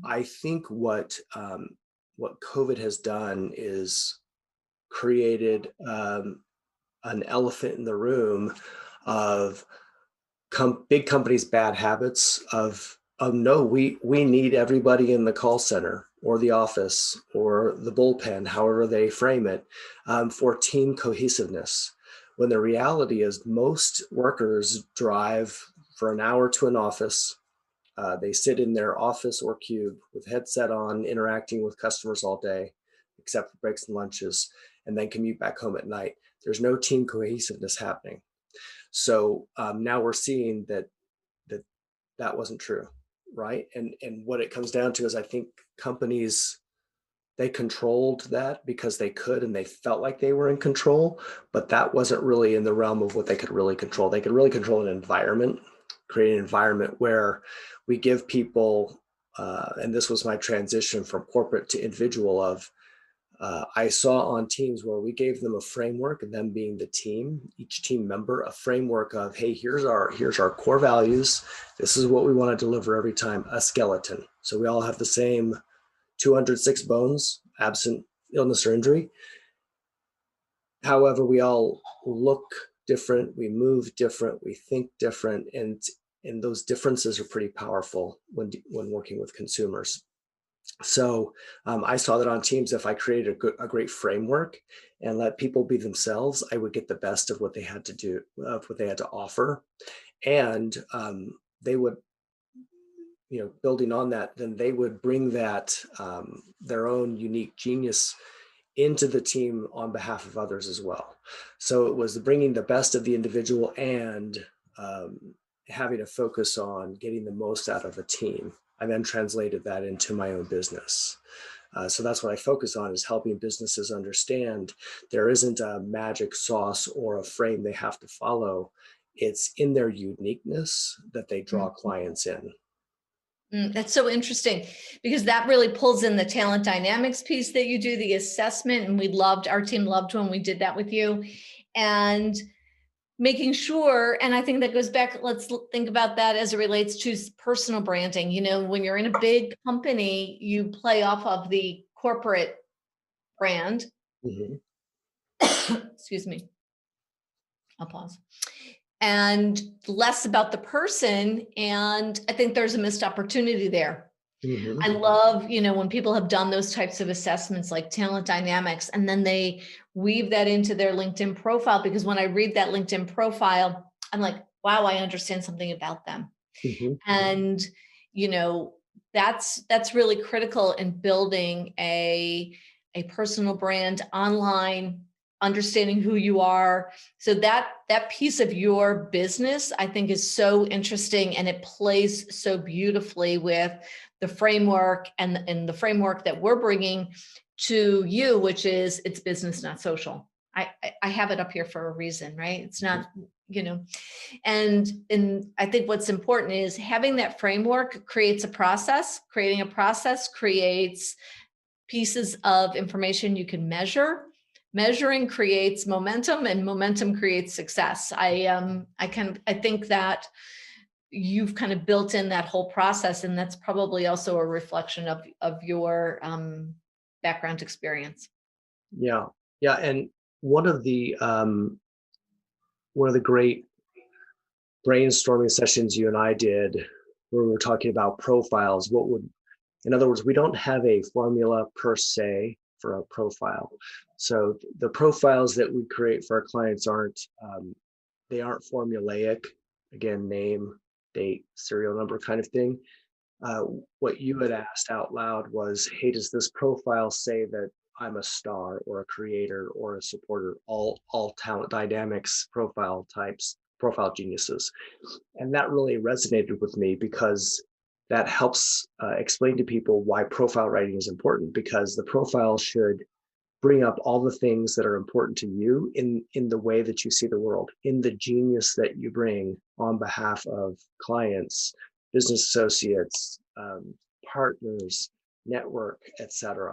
I think what COVID has done is created an elephant in the room of big companies' bad habits of no, we need everybody in the call center or the office or the bullpen, however they frame it, for team cohesiveness. When the reality is most workers drive for an hour to an office. They sit in their office or cube with headset on, interacting with customers all day, except for breaks and lunches, and then commute back home at night. There's no team cohesiveness happening. So now we're seeing that that wasn't true, right? And what it comes down to is I think companies, they controlled that because they could and they felt like they were in control, but that wasn't really in the realm of what they could really control. They could really control an environment, create an environment where we give people, and this was my transition from corporate to individual of, I saw on teams where we gave them a framework, and them being the team, each team member, a framework of, hey, here's our core values. This is what we want to deliver every time, a skeleton. So we all have the same 206 bones, absent illness or injury. However, we all look different, we move different, we think different, and those differences are pretty powerful when working with consumers. So I saw that on teams, if I created a great framework and let people be themselves, I would get the best of what they had to do, of what they had to offer, and they would, building on that, then they would bring that their own unique genius into the team on behalf of others as well. So it was bringing the best of the individual and having a focus on getting the most out of a team. I then translated that into my own business. So that's what I focus on, is helping businesses understand there isn't a magic sauce or a frame they have to follow. It's in their uniqueness that they draw clients in. That's so interesting because that really pulls in the talent dynamics piece that you do, the assessment. And our team loved when we did that with you. And making sure, and I think that goes back, think about that as it relates to personal branding. When you're in a big company, you play off of the corporate brand. Mhm. Excuse me. I'll pause. And less about the person. And I think there's a missed opportunity there. I Mhm. love, when people have done those types of assessments like talent dynamics, and then they weave that into their LinkedIn profile, because when I read that LinkedIn profile, I'm like, wow, I understand something about them. Mhm. And, you know, that's really critical in building a personal brand online, understanding who you are. So that piece of your business, I think, is so interesting, and it plays so beautifully with the framework and the framework that we're bringing to you, which is it's business, not social. I have it up here for a reason, right? It's not, you know, and I think what's important is having that framework creates a process. Creating a process creates pieces of information you can measure. Measuring creates momentum, and momentum creates success. I think that you've kind of built in that whole process, and that's probably also a reflection of your background experience. Yeah. Yeah. And one of the one of the great brainstorming sessions you and I did, where we were talking about profiles, in other words, we don't have a formula per se for a profile. So the profiles that we create for our clients they aren't formulaic. Again, name, date, serial number kind of thing. Uh, what you had asked out loud was, hey, does this profile say that I'm a star or a creator or a supporter, all talent dynamics profile types, profile geniuses? And that really resonated with me because that helps explain to people why profile writing is important, because the profile should bring up all the things that are important to you in the way that you see the world, in the genius that you bring on behalf of clients, business associates, partners, network, etc.